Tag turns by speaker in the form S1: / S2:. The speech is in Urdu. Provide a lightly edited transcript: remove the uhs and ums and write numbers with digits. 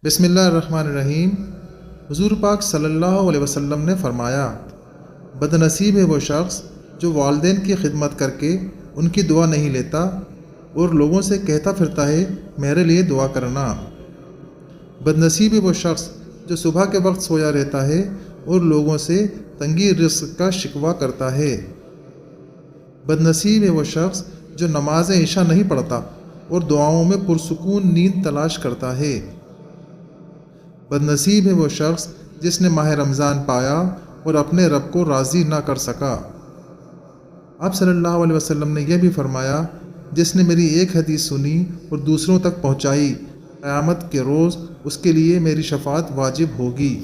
S1: بسم اللہ الرحمن الرحیم۔ حضور پاک صلی اللہ علیہ وسلم نے فرمایا، بد نصیب ہے وہ شخص جو والدین کی خدمت کر کے ان کی دعا نہیں لیتا اور لوگوں سے کہتا پھرتا ہے میرے لیے دعا کرنا۔ بد نصیب ہے وہ شخص جو صبح کے وقت سویا رہتا ہے اور لوگوں سے تنگی رزق کا شکوہ کرتا ہے۔ بد نصیب ہے وہ شخص جو نماز عشاء نہیں پڑھتا اور دعاؤں میں پرسکون نیند تلاش کرتا ہے۔ بد نصیب ہے وہ شخص جس نے ماہ رمضان پایا اور اپنے رب کو راضی نہ کر سکا۔ آپ صلی اللہ علیہ وسلم نے یہ بھی فرمایا، جس نے میری ایک حدیث سنی اور دوسروں تک پہنچائی، قیامت کے روز اس کے لیے میری شفاعت واجب ہوگی۔